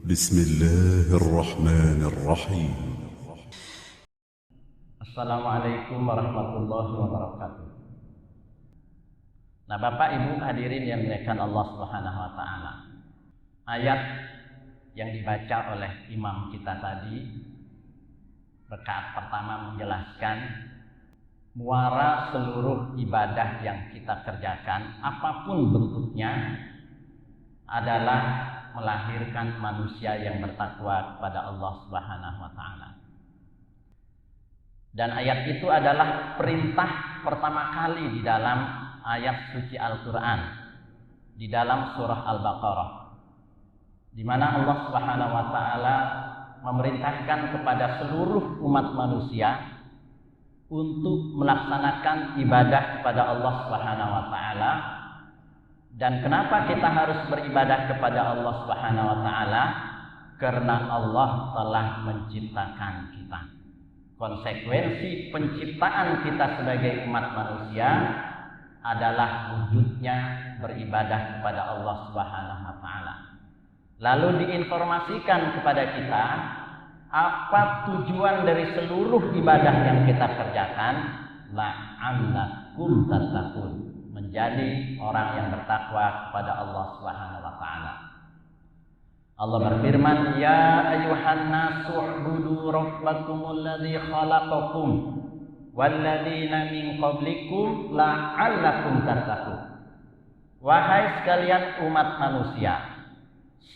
بسم الله الرحمن الرحيم. Assalamualaikum warahmatullahi wabarakatuh. Nah, Bapak Ibu hadirin yang dimuliakan Allah Subhanahu wa taala. Ayat yang dibaca oleh imam kita tadi, rakaat pertama, menjelaskan muara seluruh ibadah yang kita kerjakan, apapun bentuknya, adalah melahirkan manusia yang bertakwa kepada Allah Subhanahu wa taala. Dan ayat itu adalah perintah pertama kali di dalam ayat suci Al-Qur'an, di dalam surah Al-Baqarah, di mana Allah Subhanahu wa taala memerintahkan kepada seluruh umat manusia untuk melaksanakan ibadah kepada Allah Subhanahu wa taala. Dan kenapa kita harus beribadah kepada Allah Subhanahu wa taala? Karena Allah telah menciptakan kita. Konsekuensi penciptaan kita sebagai umat manusia adalah wujudnya beribadah kepada Allah Subhanahu wa taala. Lalu diinformasikan kepada kita apa tujuan dari seluruh ibadah yang kita kerjakan, la'allakum tattaqun, menjadi orang yang bertakwa kepada Allah Subhanahu wa taala. Allah berfirman, ya ayyuhan nasu u'budu rabbakumul ladzi khalaqakum walladzina min qablikum la'allakum tattaqun. Wahai sekalian umat manusia,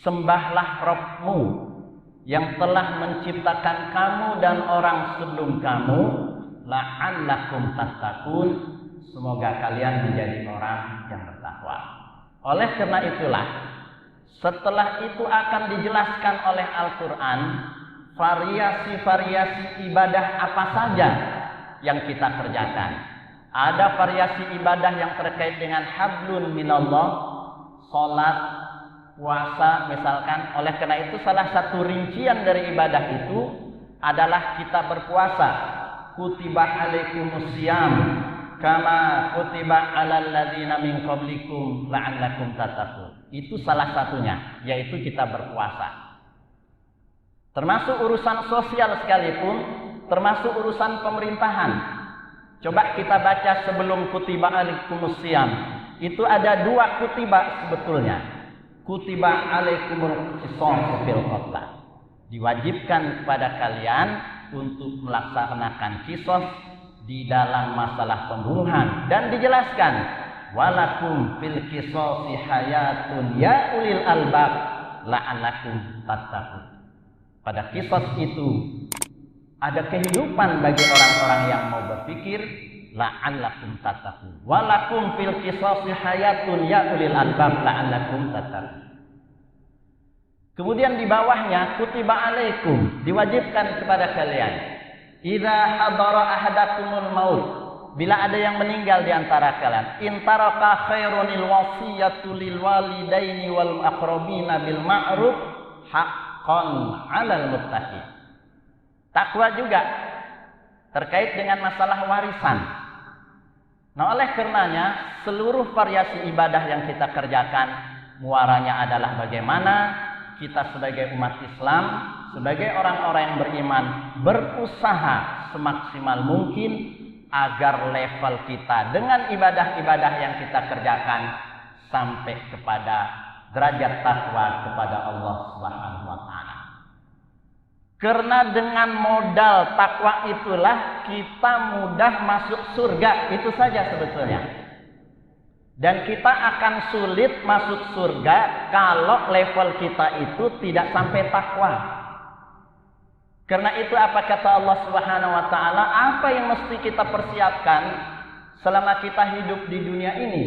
sembahlah Rabbmu yang telah menciptakan kamu dan orang sebelum kamu, la'allakum tattaqun, semoga kalian menjadi orang yang bertakwa. Oleh karena itulah, setelah itu akan dijelaskan oleh Al-Quran variasi-variasi ibadah apa saja yang kita kerjakan. Ada variasi ibadah yang terkait dengan hablun minallah, sholat, puasa misalkan. Oleh karena itu salah satu rincian dari ibadah itu adalah kita berpuasa. Kutiba alaikumusiyam kama kutiba alal ladzina min qablikum la'allakum tattaqun. Itu salah satunya, yaitu kita berpuasa. Termasuk urusan sosial sekalipun, termasuk urusan pemerintahan. Coba kita baca sebelum kutiba alaikumusiyam. Itu ada dua kutiba sebetulnya. Kutiba alaikumul qisasu fil qatl. Diwajibkan kepada kalian untuk melaksanakan qisas di dalam masalah pembunuhan, dan dijelaskan walakum fil qisasi hayatun ya ulil albab la'allakum tattaqun. Pada qisas itu ada kehidupan bagi orang-orang yang mau berpikir, la'allakum tattaqun. Walakum fil qisasi hayatun ya ulil albab la'allakum tattaqun. Kemudian di bawahnya kutiba alaikum, diwajibkan kepada kalian, idza hadara ahadakumul maut, bila ada yang meninggal di antara kalian, intaraka khairunil wasiyatu lil walidaini wal aqrabina bil ma'ruf haqqan 'alal muttaqin. Takwa juga terkait dengan masalah warisan. Nah, oleh karenanya seluruh variasi ibadah yang kita kerjakan muaranya adalah bagaimana kita sebagai umat Islam, sebagai orang-orang yang beriman, berusaha semaksimal mungkin agar level kita dengan ibadah-ibadah yang kita kerjakan sampai kepada derajat takwa kepada Allah Subhanahu wa taala. Karena dengan modal takwa itulah kita mudah masuk surga, itu saja sebetulnya. Dan kita akan sulit masuk surga kalau level kita itu tidak sampai takwa. Karena itu apa kata Allah Subhanahu wa taala, apa yang mesti kita persiapkan selama kita hidup di dunia ini?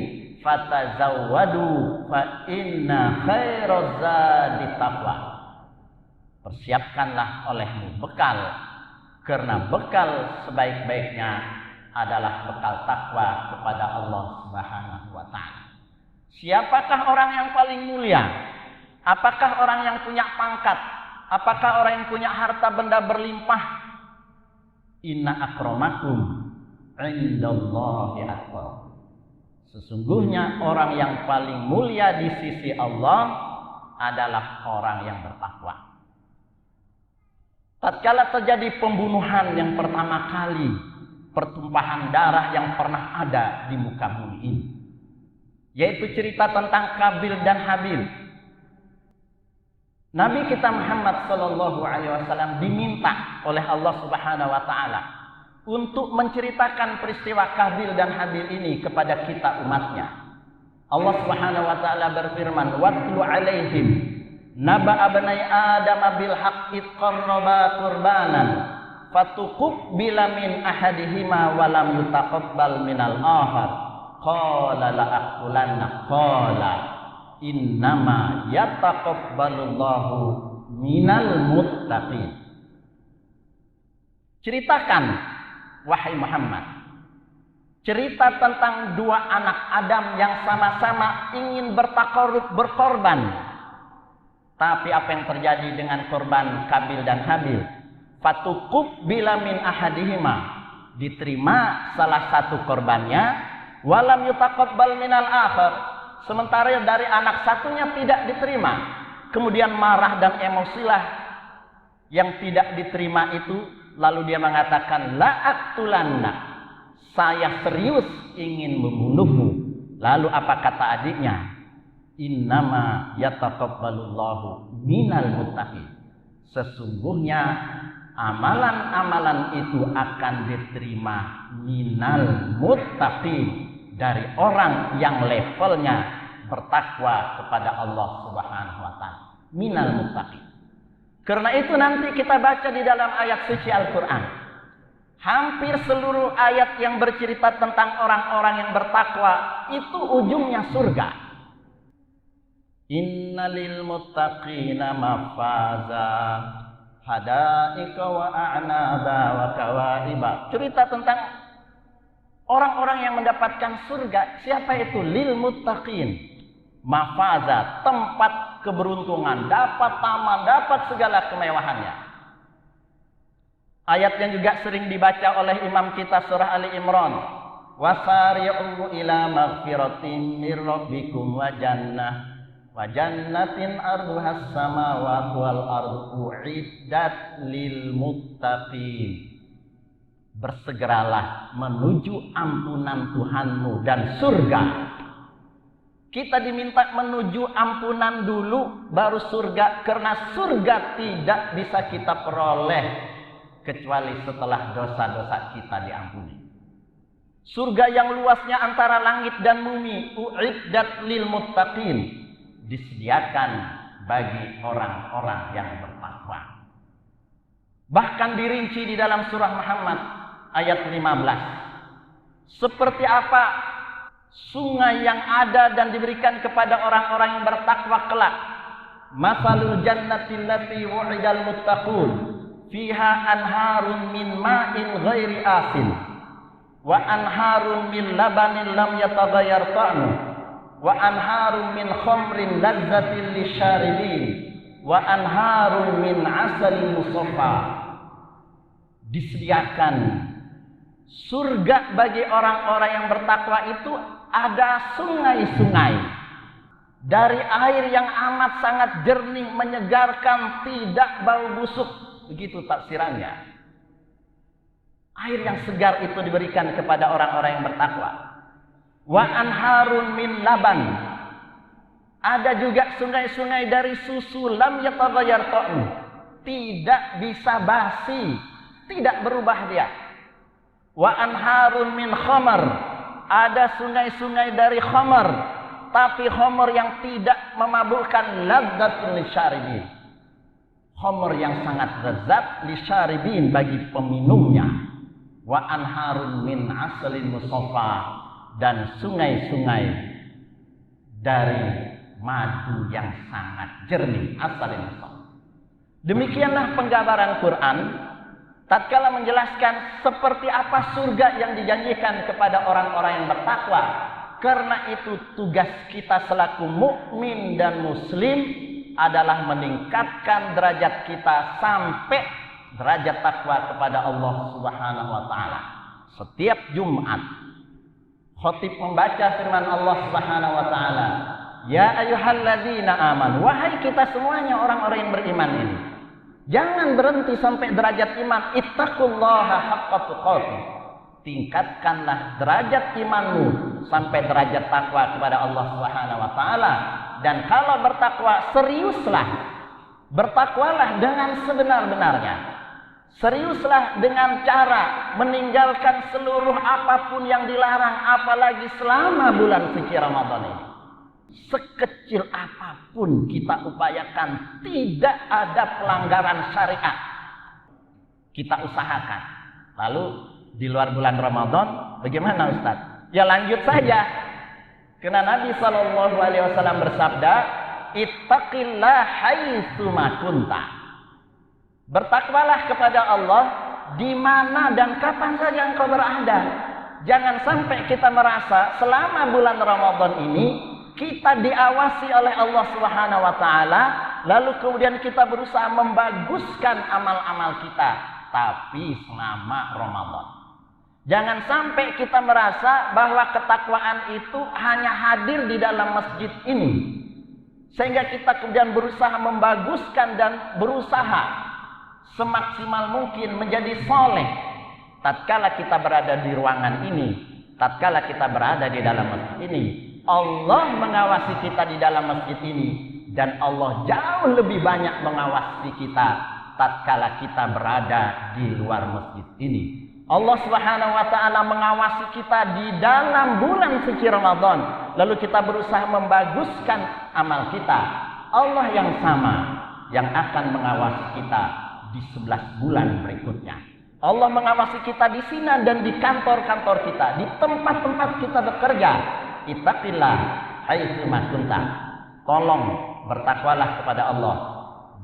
Fatazawwadu fa inna khairaz zadi taqwa. Persiapkanlah olehmu bekal, karena bekal sebaik-baiknya adalah bekal takwa kepada Allah Subhanahu wa taala. Siapakah orang yang paling mulia? Apakah orang yang punya pangkat? Apakah orang yang punya harta benda berlimpah? Inna akramakum indallahi atqakum. Sesungguhnya orang yang paling mulia di sisi Allah adalah orang yang bertakwa. Tatkala terjadi pembunuhan yang pertama kali, pertumpahan darah yang pernah ada di muka bumi ini, yaitu cerita tentang Qabil dan Habil. Nabi kita Muhammad sallallahu alaihi wasallam diminta oleh Allah Subhanahu wa taala untuk menceritakan peristiwa Qabil dan Habil ini kepada kita umatnya. Allah Subhanahu wa taala berfirman, "Watlu 'alaihim naba'a bani Adam bil haqqi qarraba qurbanan fatuqbila min ahadihima wa lam yutaqabbal minal akhar qala la aqulanna qala innama yataqabbalullahu minal muttaqin." Ceritakan wahai Muhammad, cerita tentang dua anak Adam yang sama-sama ingin berkorban. Tapi apa yang terjadi dengan korban Qabil dan Habil? Fatuqbila min ahadihima, diterima salah satu korbannya, walam yutaqabbal minal akhar, sementara dari anak satunya tidak diterima. Kemudian marah dan emosilah yang tidak diterima itu, lalu dia mengatakan, la aqtulanna, saya serius ingin membunuhmu. Lalu apa kata adiknya? Innama yataqabbalullahu minal muttaqin, sesungguhnya amalan-amalan itu akan diterima minal muttaqin, dari orang yang levelnya bertakwa kepada Allah Subhanahu wa taala, minal muttaqin. Karena itu nanti kita baca di dalam ayat suci Al-Qur'an, hampir seluruh ayat yang bercerita tentang orang-orang yang bertakwa itu ujungnya surga. Innalil muttaqina mafaza hadaika wa a'naba wa kawaiba. Cerita tentang orang-orang yang mendapatkan surga. Siapa itu? Lil muttaqin. Mafaza, tempat keberuntungan, dapat taman, dapat segala kemewahannya. Ayat yang juga sering dibaca oleh imam kita surah Ali Imran. Wasari'u ila maghfiratin mir rabbikum wa jannah wa jannatin arduhas samawati wal ardu uiddat lil muttaqin. Bersegeralah menuju ampunan Tuhanmu dan surga. Kita diminta menuju ampunan dulu baru surga, karena surga tidak bisa kita peroleh kecuali setelah dosa-dosa kita diampuni. Surga yang luasnya antara langit dan bumi, uiddat lil muttaqin, disediakan bagi orang-orang yang bertakwa. Bahkan dirinci di dalam surah Muhammad ayat 15. Seperti apa sungai yang ada dan diberikan kepada orang-orang yang bertakwa kelak. Masalul jannati allati wu'idal muttaqun fiha anharun min ma'in ghairi asin wa anharun min labanin lam yataghayyar ta'muhu wa anharun min khamrin lazzatin lisyaribin wa anharun min asalin musaffa. Disediakan surga bagi orang-orang yang bertakwa itu ada sungai-sungai dari air yang amat sangat jernih, menyegarkan, tidak bau busuk. Begitu tafsirannya. Air yang segar itu diberikan kepada orang-orang yang bertakwa. Wa anharun min laban, ada juga sungai-sungai dari susu, lam yataghayyar ta'mu, tidak bisa basi, tidak berubah dia. Wa anharun min khamar, ada sungai-sungai dari khamar, tapi khamar yang tidak memabukkan, ladzatun lisyaribin, khamar yang sangat lezat, lisyaribin, bagi peminumnya. Wa anharun min asalin musaffa, dan sungai-sungai dari madu yang sangat jernih, asalin musaffa. Demikianlah penggambaran Quran tatkala menjelaskan seperti apa surga yang dijanjikan kepada orang-orang yang bertakwa. Karena itu tugas kita selaku mukmin dan muslim adalah meningkatkan derajat kita sampai derajat takwa kepada Allah Subhanahu wa taala. Setiap Jumat khatib membaca firman Allah Subhanahu wa taala, Ya ayyuhalladzina amanu, wahai kita semuanya orang-orang yang beriman ini, jangan berhenti sampai derajat iman. Ittaqullaha haqqa tuqatih, tingkatkanlah derajat imanmu sampai derajat takwa kepada Allah Subhanahu wa taala. Dan kalau bertakwa, seriuslah, bertakwalah dengan sebenar-benarnya. Seriuslah dengan cara meninggalkan seluruh apapun yang dilarang, apalagi selama bulan suci Ramadan ini. Sekecil apapun kita upayakan, tidak ada pelanggaran syariat, kita usahakan. Lalu di luar bulan Ramadan bagaimana Ustaz? Ya lanjut saja. Karena Nabi SAW bersabda, ittaqillah haitsu ma kunta. Bertakwalah kepada Allah di mana dan kapan saja engkau berada. Jangan sampai kita merasa selama bulan Ramadan ini kita diawasi oleh Allah Subhanahu wa taala, lalu kemudian kita berusaha membaguskan amal-amal kita, tapi selama Ramadan. Jangan sampai kita merasa bahwa ketakwaan itu hanya hadir di dalam masjid ini, sehingga kita kemudian berusaha membaguskan dan berusaha semaksimal mungkin menjadi soleh tatkala kita berada di ruangan ini, tatkala kita berada di dalam masjid ini. Allah mengawasi kita di dalam masjid ini, dan Allah jauh lebih banyak mengawasi kita tatkala kita berada di luar masjid ini. Allah Subhanahu wa taala mengawasi kita di dalam bulan suci Ramadan, lalu kita berusaha membaguskan amal kita. Allah yang sama yang akan mengawasi kita di 11 bulan berikutnya. Allah mengawasi kita di sini dan di kantor-kantor kita, di tempat-tempat kita bekerja. Ittaqillah haitsu ma kunta. Tolong bertakwalah kepada Allah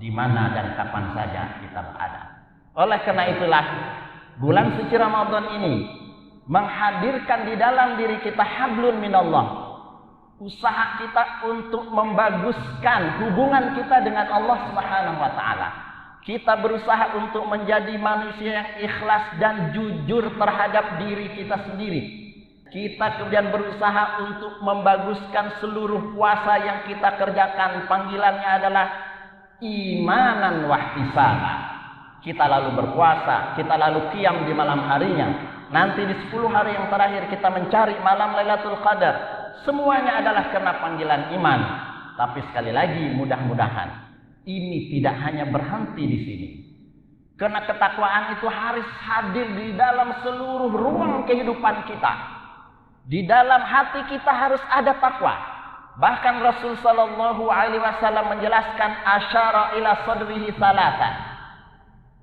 di mana dan kapan saja kita berada. Oleh karena itulah bulan suci Ramadan ini menghadirkan di dalam diri kita hablun minallah. Usaha kita untuk membaguskan hubungan kita dengan Allah Subhanahu wa taala. Kita berusaha untuk menjadi manusia yang ikhlas dan jujur terhadap diri kita sendiri. Kita kemudian berusaha untuk membaguskan seluruh puasa yang kita kerjakan. Panggilannya adalah imanan wahtisaban. Kita lalu berpuasa, kita lalu qiyam di malam harinya. Nanti di 10 hari yang terakhir kita mencari malam Lailatul Qadar. Semuanya adalah karena panggilan iman. Tapi sekali lagi mudah-mudahan ini tidak hanya berhenti di sini. Karena ketakwaan itu harus hadir di dalam seluruh ruang kehidupan kita. Di dalam hati kita harus ada takwa. Bahkan Rasul sallallahu alaihi wasallam menjelaskan asyara ila sadrihi salatan.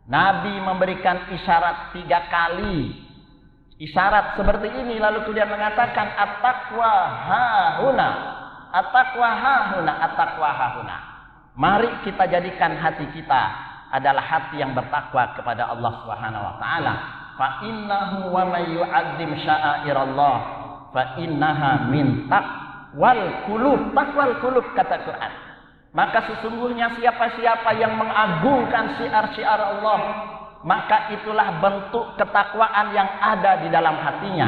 Nabi memberikan isyarat 3 kali. Isyarat seperti ini lalu kemudian mengatakan at-taqwa hahuna, at-taqwa hahuna, at-taqwa hahuna. Mari kita jadikan hati kita adalah hati yang bertakwa kepada Allah Subhanahu wa taala. Fa innahu wa may yu'azzim sya'airallah fa innaha min taqwal qulub. Taqwal qulub kata Quran. Maka sesungguhnya siapa-siapa yang mengagungkan syiar-syiar Allah, maka itulah bentuk ketakwaan yang ada di dalam hatinya.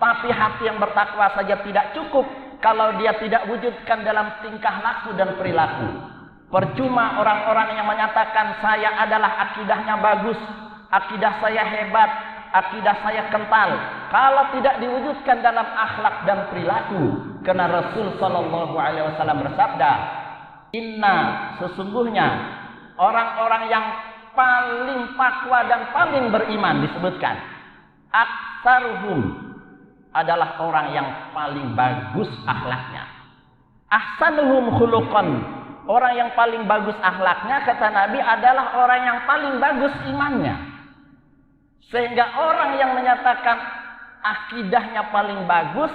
Tapi hati yang bertakwa saja tidak cukup kalau dia tidak wujudkan dalam tingkah laku dan perilaku. Percuma orang-orang yang menyatakan saya adalah akidahnya bagus, akidah saya hebat, akidah saya kental, kalau tidak diwujudkan dalam akhlak dan perilaku. Karena Rasul sallallahu alaihi wasallam bersabda, inna, sesungguhnya orang-orang yang paling takwa dan paling beriman disebutkan aktsaruhum adalah orang yang paling bagus akhlaknya. Ahsanuhum khuluqan, orang yang paling bagus akhlaknya kata Nabi adalah orang yang paling bagus imannya. Sehingga orang yang menyatakan akidahnya paling bagus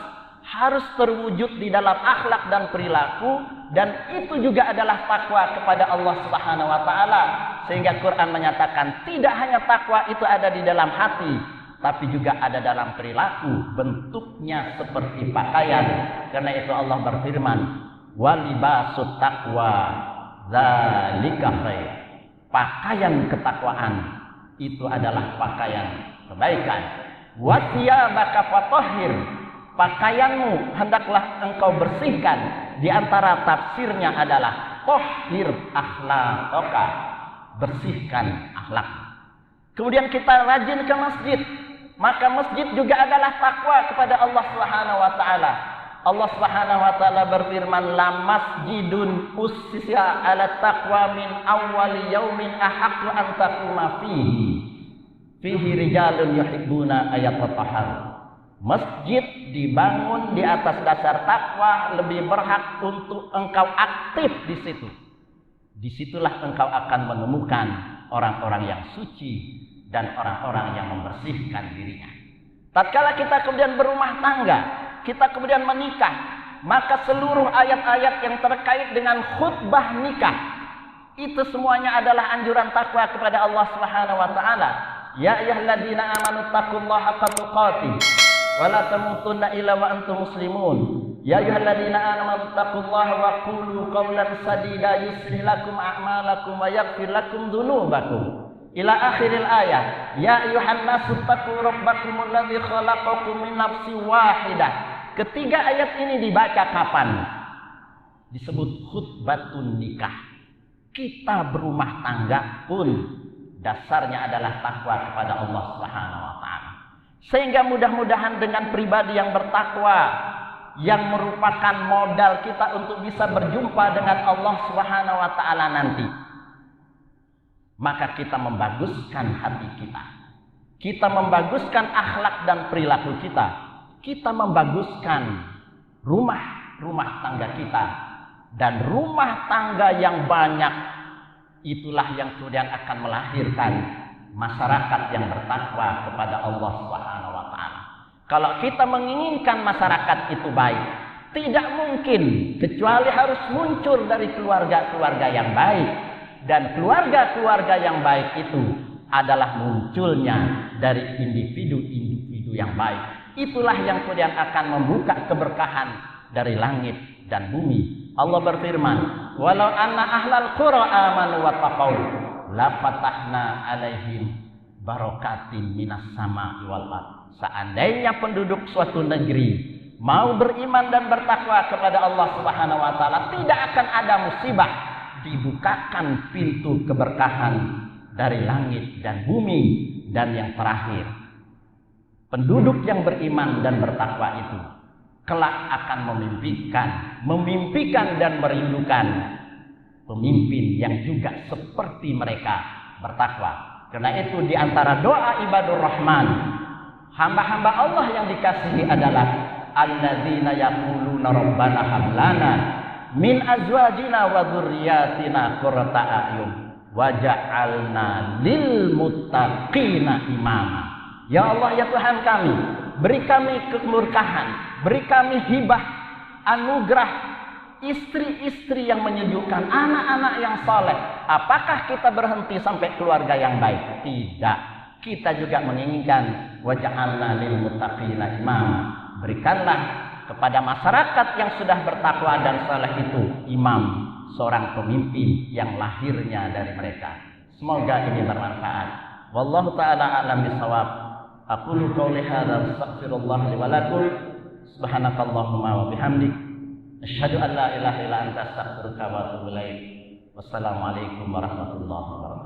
harus terwujud di dalam akhlak dan perilaku, dan itu juga adalah takwa kepada Allah Subhanahu wa taala. Sehingga Quran menyatakan tidak hanya takwa itu ada di dalam hati, tapi juga ada dalam perilaku, bentuknya seperti pakaian. Karena itu Allah berfirman, walibasut taqwa dzalika khair. Pakaian ketakwaan itu adalah pakaian kebaikan. Wa thiyabaka fatahhir, pakaianmu hendaklah engkau bersihkan. di antara tafsirnya adalah tahhir akhlaqaka, bersihkan akhlak. Kemudian kita rajin ke masjid, maka masjid juga adalah takwa kepada Allah Subhanahu wa taala. Allah Subhanahu wa taala berfirman, la masjidun ussisa 'ala taqwa min awwali yaumin ahaqqu an taquma fihi rijalun yuhibbuna ayatatahharu. Masjid dibangun di atas dasar takwa lebih berhak untuk engkau aktif di situ. Disitulah engkau akan menemukan orang-orang yang suci dan orang-orang yang membersihkan dirinya. Tatkala kita kemudian berumah tangga, kita kemudian menikah, maka seluruh ayat-ayat yang terkait dengan khutbah nikah itu semuanya adalah anjuran takwa kepada Allah Subhanahu wa taala. Ya ayyuhalladzina amanu taqullaha haqqa tuqatih wa la tamutunna illa wa antum muslimun. Ya ayyuhalladzina amanu taqullaha wa qulu qawlan sadida yuslih lakum a'malakum wa yaghfir lakum dzunubakum. Ila akhiril ayat. Ya ayyuhan nasu taqu rabbakumul ladzi khalaqakum min nafsin wahidah. Ketiga ayat ini dibaca kapan? Disebut khutbatun nikah. Kita berumah tangga pun dasarnya adalah takwa kepada Allah Subhanahu wa taala. Sehingga mudah-mudahan dengan pribadi yang bertakwa, yang merupakan modal kita untuk bisa berjumpa dengan Allah Subhanahu wa taala nanti, maka kita membaguskan hati kita. Kita membaguskan akhlak dan perilaku kita. Kita membaguskan rumah tangga kita. Dan rumah tangga yang banyak, itulah yang kemudian akan melahirkan masyarakat yang bertakwa kepada Allah Subhanahu wa taala. Kalau kita menginginkan masyarakat itu baik, tidak mungkin kecuali harus muncul dari keluarga-keluarga yang baik. Dan keluarga-keluarga yang baik itu adalah munculnya dari individu-individu yang baik. Itulah yang kemudian akan membuka keberkahan dari langit dan bumi. Allah berfirman, walau anna ahlal qura amanu wattaqau la fatahna alaihim barakatin minas sama'i wal ardh. Seandainya penduduk suatu negeri mau beriman dan bertakwa kepada Allah Subhanahu wa taala, tidak akan ada musibah. Dibukakan pintu keberkahan dari langit dan bumi. Dan yang terakhir, penduduk yang beriman dan bertakwa itu kelak akan memimpikan dan merindukan pemimpin yang juga seperti mereka bertakwa. Karena itu di antara doa ibadur rahman, hamba-hamba Allah yang dikasihi adalah alladzina yaquluna rabbana hab lana min azwajina wa dzurriyyatina qurrata a'yun waj'alna lil muttaqina imama. Ya Allah, ya Tuhan kami, beri kami kemurkahan, beri kami hibah, anugerah istri-istri yang menyejukkan, anak-anak yang saleh. Apakah kita berhenti sampai keluarga yang baik? Tidak. Kita juga menginginkan waj'alna lil muttaqina imama. Berikanlah kepada masyarakat yang sudah bertakwa dan saleh itu imam, seorang pemimpin yang lahirnya dari mereka. Semoga ini bermanfaat. Wallahu taala a'lam bishawab. Aqulu qouli hadza astaghfirullah li wa lakum. Subhanakallahumma wa bihamdik asyhadu an la ilaha illa anta astaghfiruka wa atubu ilaik. Wassalamualaikum warahmatullahi wabarakatuh.